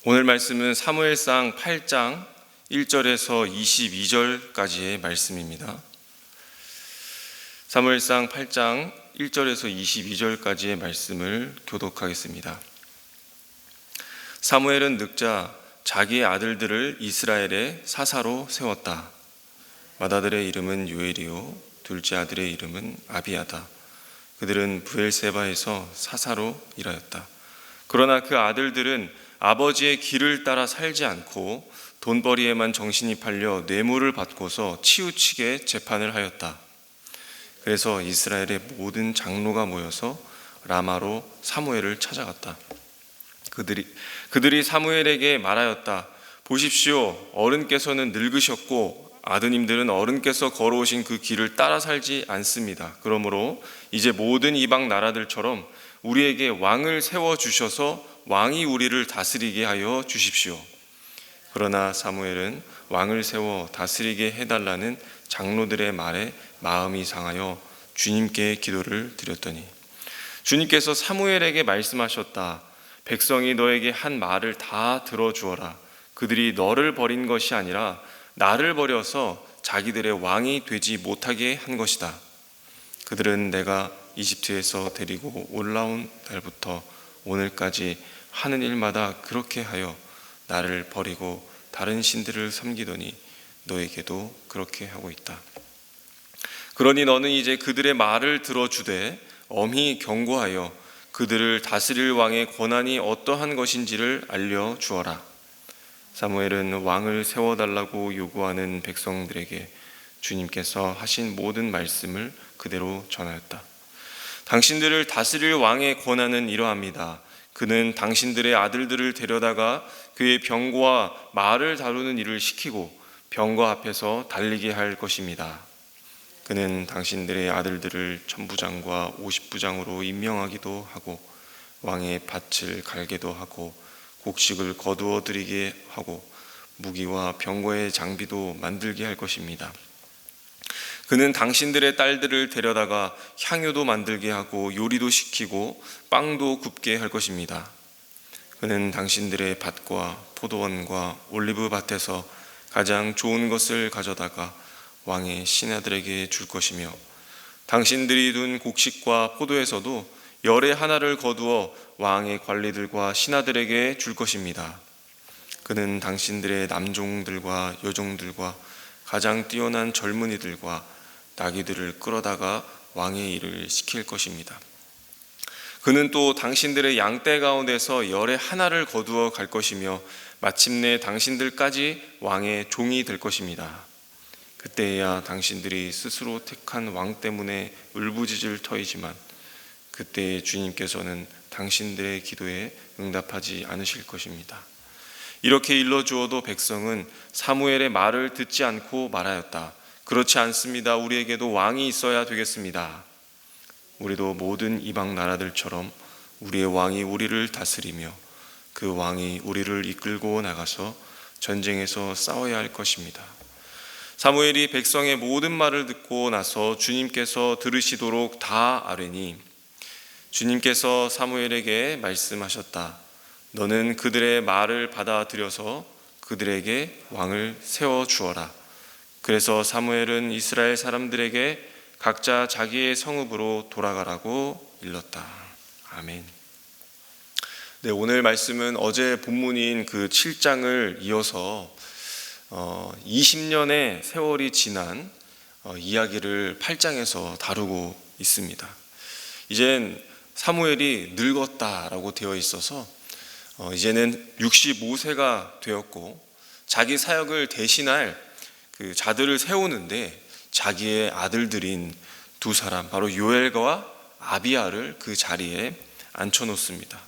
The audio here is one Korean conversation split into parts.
오늘 말씀은 사무엘상 8장 1절에서 22절까지의 말씀입니다. 사무엘상 8장 1절에서 22절까지의 말씀을 교독하겠습니다. 사무엘은 늙자 자기의 아들들을 이스라엘의 사사로 세웠다. 맏아들의 이름은 요엘이요 둘째 아들의 이름은 아비아다. 그들은 브엘세바에서 사사로 일하였다. 그러나 그 아들들은 아버지의 길을 따라 살지 않고 돈벌이에만 정신이 팔려 뇌물을 받고서 치우치게 재판을 하였다. 그래서 이스라엘의 모든 장로가 모여서 라마로 사무엘을 찾아갔다. 그들이 사무엘에게 말하였다. 보십시오, 어른께서는 늙으셨고 아드님들은 어른께서 걸어오신 그 길을 따라 살지 않습니다. 그러므로 이제 모든 이방 나라들처럼 우리에게 왕을 세워주셔서 왕이 우리를 다스리게 하여 주십시오. 그러나 사무엘은 왕을 세워 다스리게 해달라는 장로들의 말에 마음이 상하여 주님께 기도를 드렸더니 주님께서 사무엘에게 말씀하셨다. 백성이 너에게 한 말을 다 들어주어라. 그들이 너를 버린 것이 아니라 나를 버려서 자기들의 왕이 되지 못하게 한 것이다. 그들은 내가 이집트에서 데리고 올라온 날부터 오늘까지 하는 일마다 그렇게 하여 나를 버리고 다른 신들을 섬기더니 너에게도 그렇게 하고 있다. 그러니 너는 이제 그들의 말을 들어주되 엄히 경고하여 그들을 다스릴 왕의 권한이 어떠한 것인지를 알려주어라. 사무엘은 왕을 세워달라고 요구하는 백성들에게 주님께서 하신 모든 말씀을 그대로 전하였다. 당신들을 다스릴 왕의 권한은 이러합니다. 그는 당신들의 아들들을 데려다가 그의 병거와 말을 다루는 일을 시키고 병거 앞에서 달리게 할 것입니다. 그는 당신들의 아들들을 천부장과 50부장으로 임명하기도 하고 왕의 밭을 갈게도 하고 곡식을 거두어 드리게 하고 무기와 병거의 장비도 만들게 할 것입니다. 그는 당신들의 딸들을 데려다가 향유도 만들게 하고 요리도 시키고 빵도 굽게 할 것입니다. 그는 당신들의 밭과 포도원과 올리브 밭에서 가장 좋은 것을 가져다가 왕의 신하들에게 줄 것이며 당신들이 둔 곡식과 포도에서도 열의 하나를 거두어 왕의 관리들과 신하들에게 줄 것입니다. 그는 당신들의 남종들과 여종들과 가장 뛰어난 젊은이들과 나귀들을 끌어다가 왕의 일을 시킬 것입니다. 그는 또 당신들의 양떼 가운데서 열의 하나를 거두어 갈 것이며 마침내 당신들까지 왕의 종이 될 것입니다. 그때야 당신들이 스스로 택한 왕 때문에 울부짖을 터이지만 그때 주님께서는 당신들의 기도에 응답하지 않으실 것입니다. 이렇게 일러주어도 백성은 사무엘의 말을 듣지 않고 말하였다. 그렇지 않습니다. 우리에게도 왕이 있어야 되겠습니다. 우리도 모든 이방 나라들처럼 우리의 왕이 우리를 다스리며 그 왕이 우리를 이끌고 나가서 전쟁에서 싸워야 할 것입니다. 사무엘이 백성의 모든 말을 듣고 나서 주님께서 들으시도록 다 아뢰니 주님께서 사무엘에게 말씀하셨다. 너는 그들의 말을 받아들여서 그들에게 왕을 세워주어라. 그래서 사무엘은 이스라엘 사람들에게 각자 자기의 성읍으로 돌아가라고 일렀다. 아멘. 네, 오늘 말씀은 어제 본문인 그 7장을 이어서 20년의 세월이 지난 이야기를 8장에서 다루고 있습니다. 이젠 사무엘이 늙었다라고 되어 있어서 이제는 65세가 되었고 자기 사역을 대신할 그 자들을 세우는데 자기의 아들들인 두 사람 바로 요엘과 아비야를 그 자리에 앉혀놓습니다.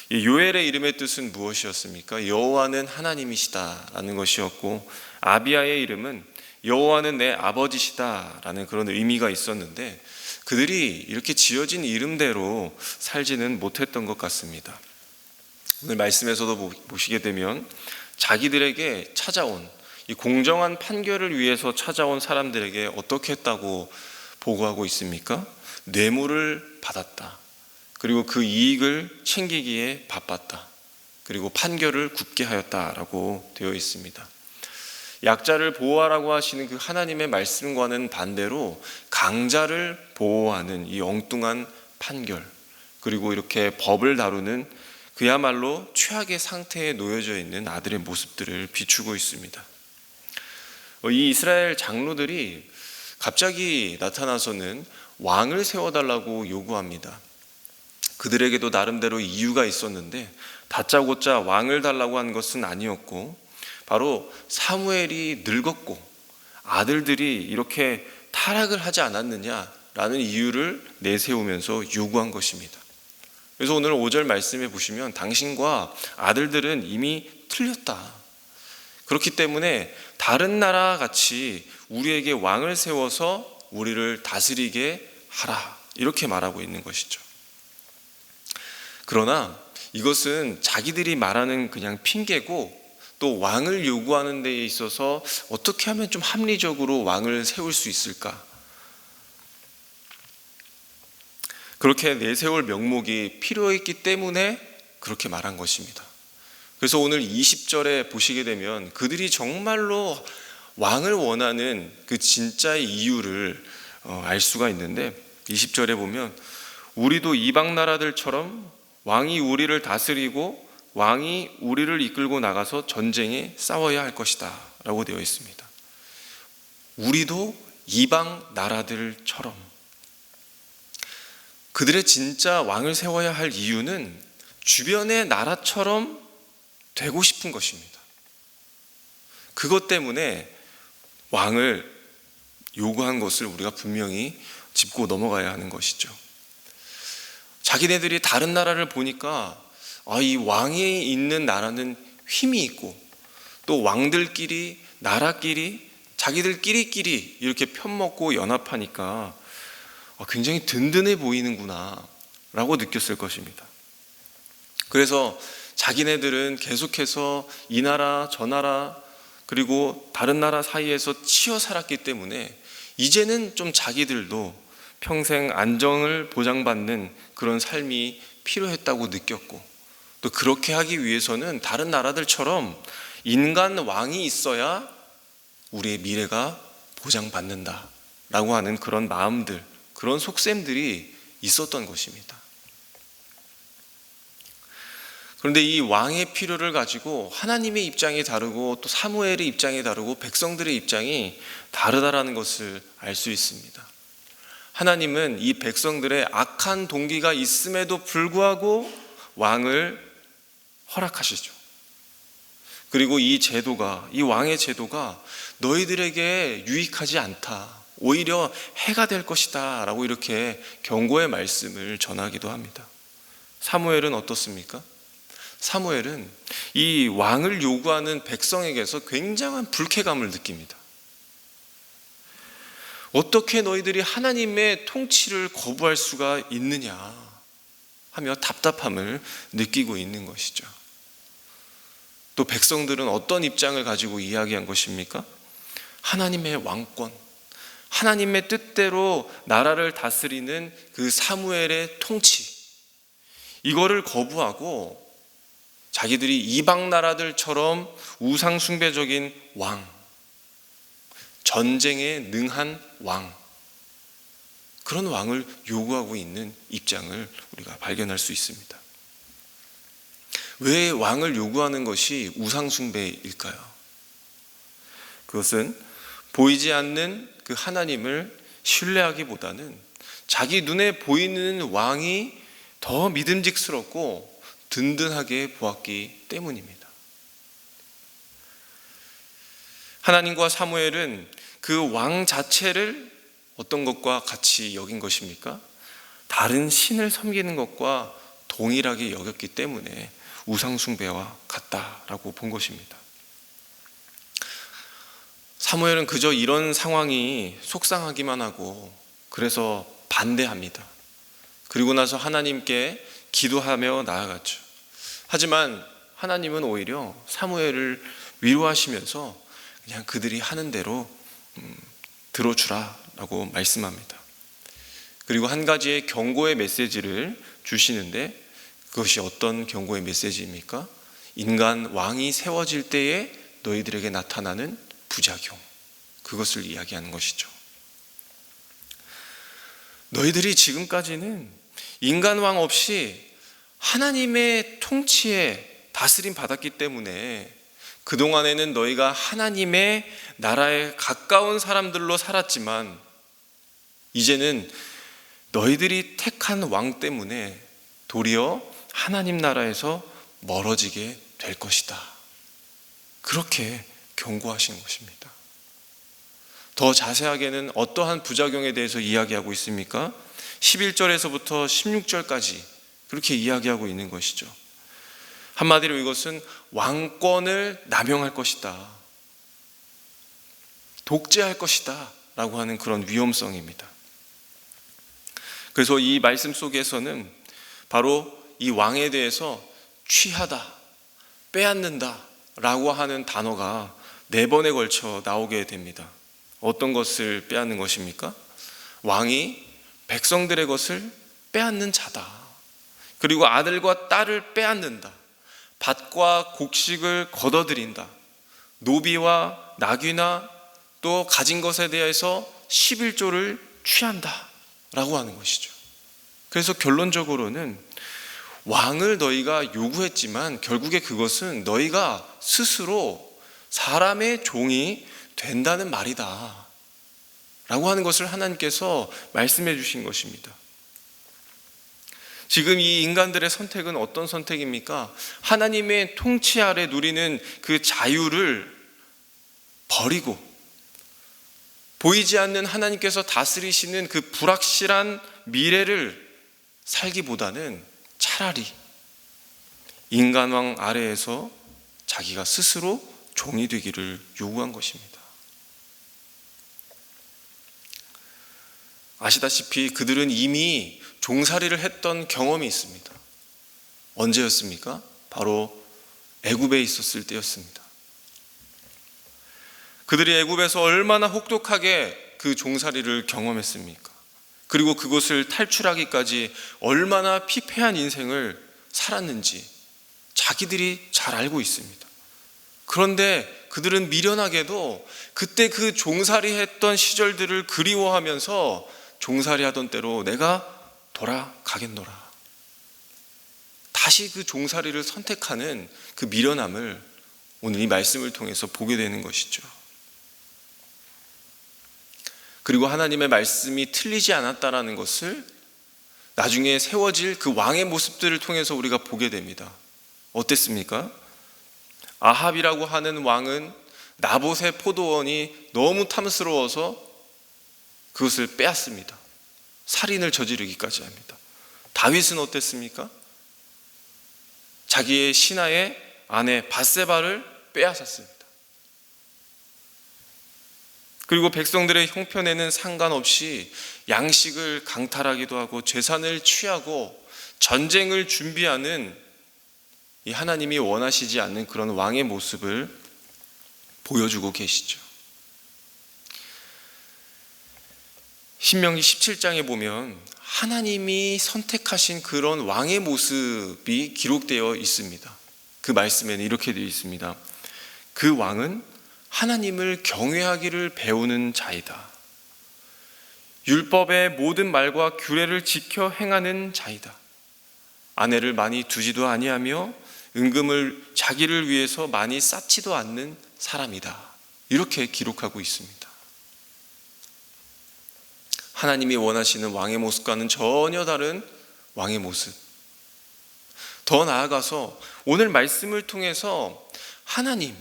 이 요엘의 이름의 뜻은 무엇이었습니까? 여호와는 하나님이시다라는 것이었고 아비야의 이름은 여호와는 내 아버지시다라는 그런 의미가 있었는데 그들이 이렇게 지어진 이름대로 살지는 못했던 것 같습니다. 오늘 말씀에서도 보시게 되면 자기들에게 찾아온 이 공정한 판결을 위해서 찾아온 사람들에게 어떻게 했다고 보고하고 있습니까? 뇌물을 받았다. 그리고 그 이익을 챙기기에 바빴다. 그리고 판결을 굽게 하였다라고 되어 있습니다. 약자를 보호하라고 하시는 그 하나님의 말씀과는 반대로 강자를 보호하는 이 엉뚱한 판결, 그리고 이렇게 법을 다루는 그야말로 최악의 상태에 놓여져 있는 아들의 모습들을 비추고 있습니다. 이 이스라엘 장로들이 갑자기 나타나서는 왕을 세워달라고 요구합니다. 그들에게도 나름대로 이유가 있었는데 다짜고짜 왕을 달라고 한 것은 아니었고, 바로 사무엘이 늙었고 아들들이 이렇게 타락을 하지 않았느냐라는 이유를 내세우면서 요구한 것입니다. 그래서 오늘 5절 말씀에 보시면 당신과 아들들은 이미 틀렸다. 그렇기 때문에 다른 나라 같이 우리에게 왕을 세워서 우리를 다스리게 하라. 이렇게 말하고 있는 것이죠. 그러나 이것은 자기들이 말하는 그냥 핑계고, 또 왕을 요구하는 데에 있어서 어떻게 하면 좀 합리적으로 왕을 세울 수 있을까? 그렇게 내세울 명목이 필요했기 때문에 그렇게 말한 것입니다. 그래서 오늘 20절에 보시게 되면 그들이 정말로 왕을 원하는 그 진짜의 이유를 알 수가 있는데, 20절에 보면 우리도 이방 나라들처럼 왕이 우리를 다스리고 왕이 우리를 이끌고 나가서 전쟁에 싸워야 할 것이다 라고 되어 있습니다. 우리도 이방 나라들처럼. 그들의 진짜 왕을 세워야 할 이유는 주변의 나라처럼 되고 싶은 것입니다. 그것 때문에 왕을 요구한 것을 우리가 분명히 짚고 넘어가야 하는 것이죠. 자기네들이 다른 나라를 보니까 이 왕이 있는 나라는 힘이 있고, 또 왕들끼리 나라끼리 자기들끼리 이렇게 편먹고 연합하니까 굉장히 든든해 보이는구나 라고 느꼈을 것입니다. 그래서 자기네들은 계속해서 이 나라 저 나라 그리고 다른 나라 사이에서 치여 살았기 때문에 이제는 좀 자기들도 평생 안정을 보장받는 그런 삶이 필요했다고 느꼈고, 또 그렇게 하기 위해서는 다른 나라들처럼 인간 왕이 있어야 우리의 미래가 보장받는다 라고 하는 그런 마음들, 그런 속셈들이 있었던 것입니다. 그런데 이 왕의 필요를 가지고 하나님의 입장이 다르고, 또 사무엘의 입장이 다르고, 백성들의 입장이 다르다라는 것을 알 수 있습니다. 하나님은 이 백성들의 악한 동기가 있음에도 불구하고 왕을 허락하시죠. 그리고 이 왕의 제도가 너희들에게 유익하지 않다, 오히려 해가 될 것이다 라고 이렇게 경고의 말씀을 전하기도 합니다. 사무엘은 어떻습니까? 사무엘은 이 왕을 요구하는 백성에게서 굉장한 불쾌감을 느낍니다. 어떻게 너희들이 하나님의 통치를 거부할 수가 있느냐 하며 답답함을 느끼고 있는 것이죠. 또 백성들은 어떤 입장을 가지고 이야기한 것입니까? 하나님의 왕권, 하나님의 뜻대로 나라를 다스리는 그 사무엘의 통치, 이거를 거부하고 자기들이 이방 나라들처럼 우상 숭배적인 왕, 전쟁에 능한 왕, 그런 왕을 요구하고 있는 입장을 우리가 발견할 수 있습니다. 왜 왕을 요구하는 것이 우상 숭배일까요? 그것은 보이지 않는 그 하나님을 신뢰하기보다는 자기 눈에 보이는 왕이 더 믿음직스럽고 든든하게 보았기 때문입니다. 하나님과 사무엘은 그 왕 자체를 어떤 것과 같이 여긴 것입니까? 다른 신을 섬기는 것과 동일하게 여겼기 때문에 우상숭배와 같다라고 본 것입니다. 사무엘은 그저 이런 상황이 속상하기만 하고 그래서 반대합니다. 그리고 나서 하나님께 기도하며 나아갔죠. 하지만 하나님은 오히려 사무엘을 위로하시면서 그냥 그들이 하는 대로 들어주라라고 말씀합니다. 그리고 한 가지의 경고의 메시지를 주시는데, 그것이 어떤 경고의 메시지입니까? 인간 왕이 세워질 때에 너희들에게 나타나는 부작용, 그것을 이야기하는 것이죠. 너희들이 지금까지는 인간 왕 없이 하나님의 통치에 다스림 받았기 때문에 그동안에는 너희가 하나님의 나라에 가까운 사람들로 살았지만 이제는 너희들이 택한 왕 때문에 도리어 하나님 나라에서 멀어지게 될 것이다. 그렇게 경고하신 것입니다. 더 자세하게는 어떠한 부작용에 대해서 이야기하고 있습니까? 11절에서부터 16절까지 그렇게 이야기하고 있는 것이죠. 한마디로 이것은 왕권을 남용할 것이다, 독재할 것이다 라고 하는 그런 위험성입니다. 그래서 이 말씀 속에서는 바로 이 왕에 대해서 취하다, 빼앗는다 라고 하는 단어가 4번에 걸쳐 나오게 됩니다. 어떤 것을 빼앗는 것입니까? 왕이 백성들의 것을 빼앗는 자다. 그리고 아들과 딸을 빼앗는다. 밭과 곡식을 거둬들인다. 노비와 나귀나 또 가진 것에 대해서 11조를 취한다 라고 하는 것이죠. 그래서 결론적으로는 왕을 너희가 요구했지만 결국에 그것은 너희가 스스로 사람의 종이 된다는 말이다 라고 하는 것을 하나님께서 말씀해 주신 것입니다. 지금 이 인간들의 선택은 어떤 선택입니까? 하나님의 통치 아래 누리는 그 자유를 버리고 보이지 않는 하나님께서 다스리시는 그 불확실한 미래를 살기보다는 차라리 인간왕 아래에서 자기가 스스로 종이 되기를 요구한 것입니다. 아시다시피 그들은 이미 종살이를 했던 경험이 있습니다. 언제였습니까? 바로 애굽에 있었을 때였습니다. 그들이 애굽에서 얼마나 혹독하게 그 종살이를 경험했습니까? 그리고 그것을 탈출하기까지 얼마나 피폐한 인생을 살았는지 자기들이 잘 알고 있습니다. 그런데 그들은 미련하게도 그때 그 종살이 했던 시절들을 그리워하면서 종살이 하던 때로 내가 돌아가겠노라. 다시 그 종살이를 선택하는 그 미련함을 오늘 이 말씀을 통해서 보게 되는 것이죠. 그리고 하나님의 말씀이 틀리지 않았다라는 것을 나중에 세워질 그 왕의 모습들을 통해서 우리가 보게 됩니다. 어땠습니까? 아합이라고 하는 왕은 나봇의 포도원이 너무 탐스러워서 그것을 빼앗습니다. 살인을 저지르기까지 합니다. 다윗은 어땠습니까? 자기의 신하의 아내 밧세바를 빼앗았습니다. 그리고 백성들의 형편에는 상관없이 양식을 강탈하기도 하고 재산을 취하고 전쟁을 준비하는 이 하나님이 원하시지 않는 그런 왕의 모습을 보여주고 계시죠. 신명기 17장에 보면 하나님이 선택하신 그런 왕의 모습이 기록되어 있습니다. 그 말씀에는 이렇게 되어 있습니다. 그 왕은 하나님을 경외하기를 배우는 자이다. 율법의 모든 말과 규례를 지켜 행하는 자이다. 아내를 많이 두지도 아니하며 은금을 자기를 위해서 많이 쌓지도 않는 사람이다. 이렇게 기록하고 있습니다. 하나님이 원하시는 왕의 모습과는 전혀 다른 왕의 모습. 더 나아가서 오늘 말씀을 통해서 하나님,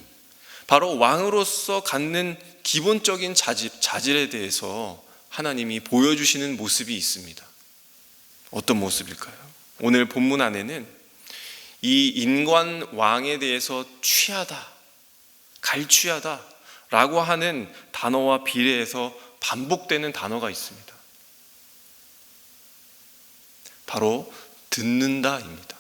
바로 왕으로서 갖는 기본적인 자질에 대해서 하나님이 보여주시는 모습이 있습니다. 어떤 모습일까요? 오늘 본문 안에는 이 인간 왕에 대해서 취하다, 갈취하다 라고 하는 단어와 비례해서 반복되는 단어가 있습니다. 바로 듣는다입니다.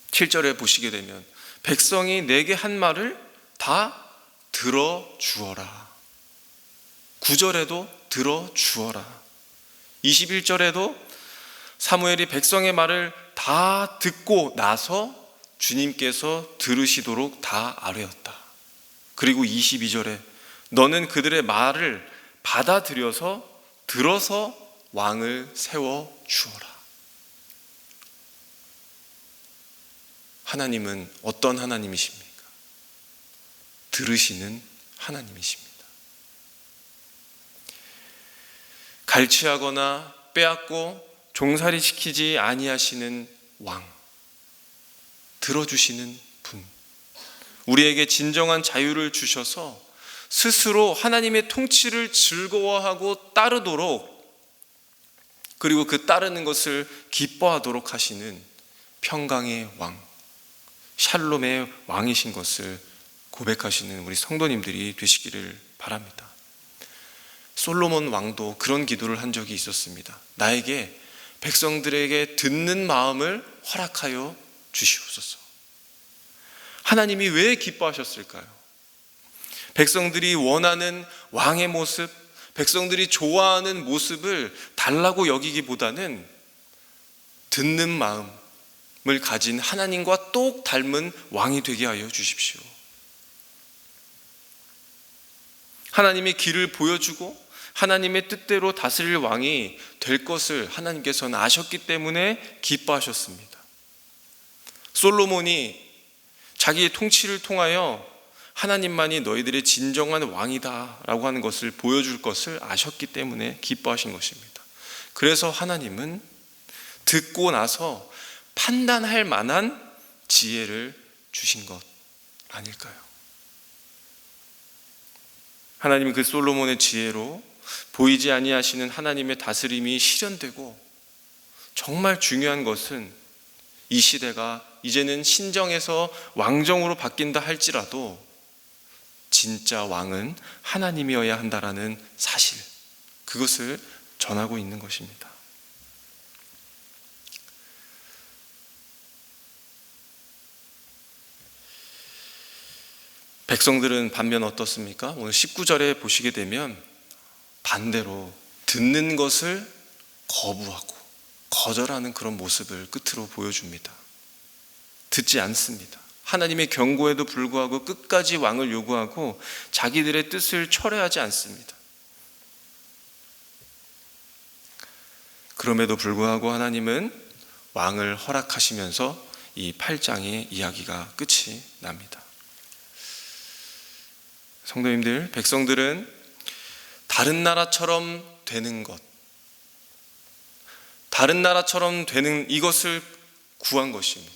7절에 보시게 되면 백성이 내게 한 말을 다 들어주어라. 9절에도 들어주어라. 21절에도 사무엘이 백성의 말을 다 듣고 나서 주님께서 들으시도록 다 아뢰었다. 그리고 22절에 너는 그들의 말을 받아들여서 들어서 왕을 세워 주어라. 하나님은 어떤 하나님이십니까? 들으시는 하나님이십니다. 갈취하거나 빼앗고 종살이 시키지 아니하시는 왕, 들어주시는 분, 우리에게 진정한 자유를 주셔서 스스로 하나님의 통치를 즐거워하고 따르도록, 그리고 그 따르는 것을 기뻐하도록 하시는 평강의 왕, 샬롬의 왕이신 것을 고백하시는 우리 성도님들이 되시기를 바랍니다. 솔로몬 왕도 그런 기도를 한 적이 있었습니다. 나에게 백성들에게 듣는 마음을 허락하여 주시옵소서. 하나님이 왜 기뻐하셨을까요? 백성들이 원하는 왕의 모습, 백성들이 좋아하는 모습을 달라고 여기기보다는 듣는 마음을 가진 하나님과 똑 닮은 왕이 되게 하여 주십시오. 하나님의 길을 보여주고 하나님의 뜻대로 다스릴 왕이 될 것을 하나님께서는 아셨기 때문에 기뻐하셨습니다. 솔로몬이 자기의 통치를 통하여 하나님만이 너희들의 진정한 왕이다 라고 하는 것을 보여줄 것을 아셨기 때문에 기뻐하신 것입니다. 그래서 하나님은 듣고 나서 판단할 만한 지혜를 주신 것 아닐까요? 하나님은 그 솔로몬의 지혜로 보이지 아니하시는 하나님의 다스림이 실현되고, 정말 중요한 것은 이 시대가 이제는 신정에서 왕정으로 바뀐다 할지라도 진짜 왕은 하나님이어야 한다라는 사실, 그것을 전하고 있는 것입니다. 백성들은 반면 어떻습니까? 오늘 19절에 보시게 되면 반대로 듣는 것을 거부하고 거절하는 그런 모습을 끝으로 보여줍니다. 듣지 않습니다. 하나님의 경고에도 불구하고 끝까지 왕을 요구하고 자기들의 뜻을 철회하지 않습니다. 그럼에도 불구하고 하나님은 왕을 허락하시면서 이 8장의 이야기가 끝이 납니다. 성도님들, 백성들은 다른 나라처럼 되는 것, 다른 나라처럼 되는 이것을 구한 것입니다.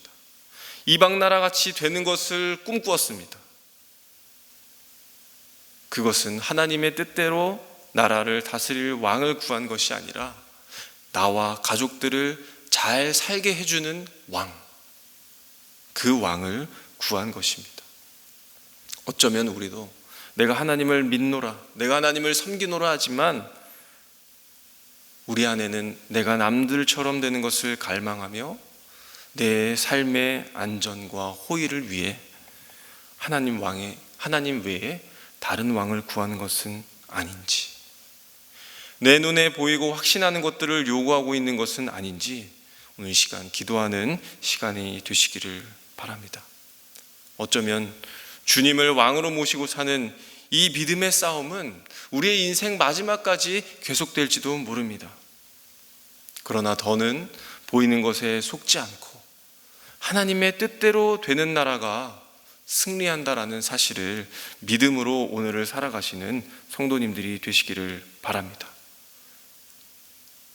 이방 나라 같이 되는 것을 꿈꾸었습니다. 그것은 하나님의 뜻대로 나라를 다스릴 왕을 구한 것이 아니라 나와 가족들을 잘 살게 해주는 왕, 그 왕을 구한 것입니다. 어쩌면 우리도 내가 하나님을 믿노라, 내가 하나님을 섬기노라 하지만 우리 안에는 내가 남들처럼 되는 것을 갈망하며 내 삶의 안전과 호의를 위해 하나님 외에 다른 왕을 구하는 것은 아닌지, 내 눈에 보이고 확신하는 것들을 요구하고 있는 것은 아닌지 오늘 시간 기도하는 시간이 되시기를 바랍니다. 어쩌면 주님을 왕으로 모시고 사는 이 믿음의 싸움은 우리의 인생 마지막까지 계속될지도 모릅니다. 그러나 더는 보이는 것에 속지 않고 하나님의 뜻대로 되는 나라가 승리한다라는 사실을 믿음으로 오늘을 살아가시는 성도님들이 되시기를 바랍니다.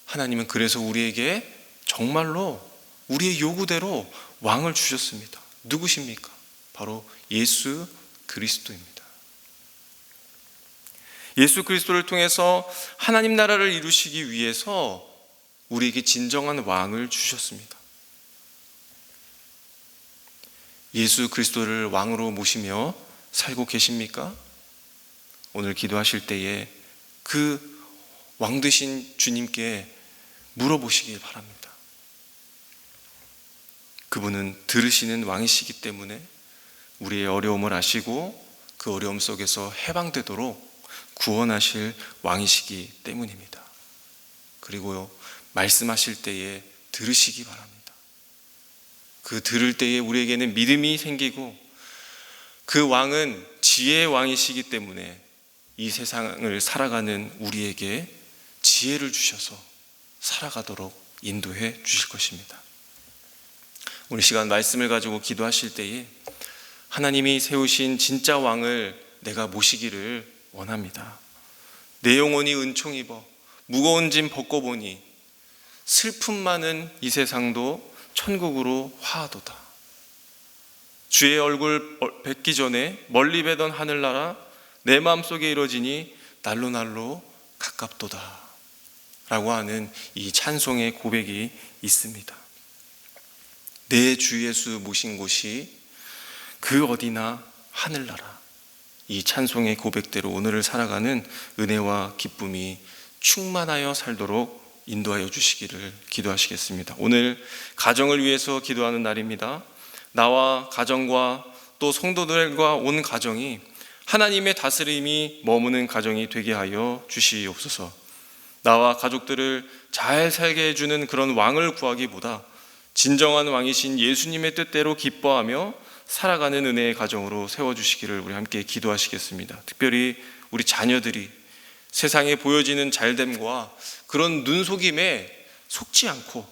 하나님은 그래서 우리에게 정말로 우리의 요구대로 왕을 주셨습니다. 누구십니까? 바로 예수 그리스도입니다. 예수 그리스도를 통해서 하나님 나라를 이루시기 위해서 우리에게 진정한 왕을 주셨습니다. 예수 그리스도를 왕으로 모시며 살고 계십니까? 오늘 기도하실 때에 그 왕 되신 주님께 물어보시길 바랍니다. 그분은 들으시는 왕이시기 때문에 우리의 어려움을 아시고 그 어려움 속에서 해방되도록 구원하실 왕이시기 때문입니다. 그리고요, 말씀하실 때에 들으시기 바랍니다. 그 들을 때에 우리에게는 믿음이 생기고, 그 왕은 지혜의 왕이시기 때문에 이 세상을 살아가는 우리에게 지혜를 주셔서 살아가도록 인도해 주실 것입니다. 오늘 시간 말씀을 가지고 기도하실 때에 하나님이 세우신 진짜 왕을 내가 모시기를 원합니다. 내 영혼이 은총 입어 무거운 짐 벗고 보니 슬픔 많은 이 세상도 천국으로 화하도다. 주의 얼굴 뵙기 전에 멀리 뵈던 하늘나라 내 마음속에 이루어지니 날로 날로 가깝도다 라고 하는 이 찬송의 고백이 있습니다. 내 주 예수 모신 곳이 그 어디나 하늘나라. 이 찬송의 고백대로 오늘을 살아가는 은혜와 기쁨이 충만하여 살도록 인도하여 주시기를 기도하시겠습니다. 오늘 가정을 위해서 기도하는 날입니다. 나와 가정과 또 성도들과 온 가정이 하나님의 다스림이 머무는 가정이 되게 하여 주시옵소서. 나와 가족들을 잘 살게 해주는 그런 왕을 구하기보다 진정한 왕이신 예수님의 뜻대로 기뻐하며 살아가는 은혜의 가정으로 세워주시기를 우리 함께 기도하시겠습니다. 특별히 우리 자녀들이 세상에 보여지는 잘됨과 그런 눈속임에 속지 않고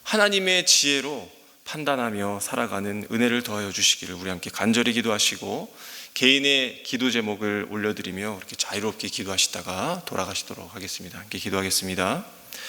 하나님의 지혜로 판단하며 살아가는 은혜를 더하여 주시기를 우리 함께 간절히 기도하시고, 개인의 기도 제목을 올려드리며 이렇게 자유롭게 기도하시다가 돌아가시도록 하겠습니다. 함께 기도하겠습니다.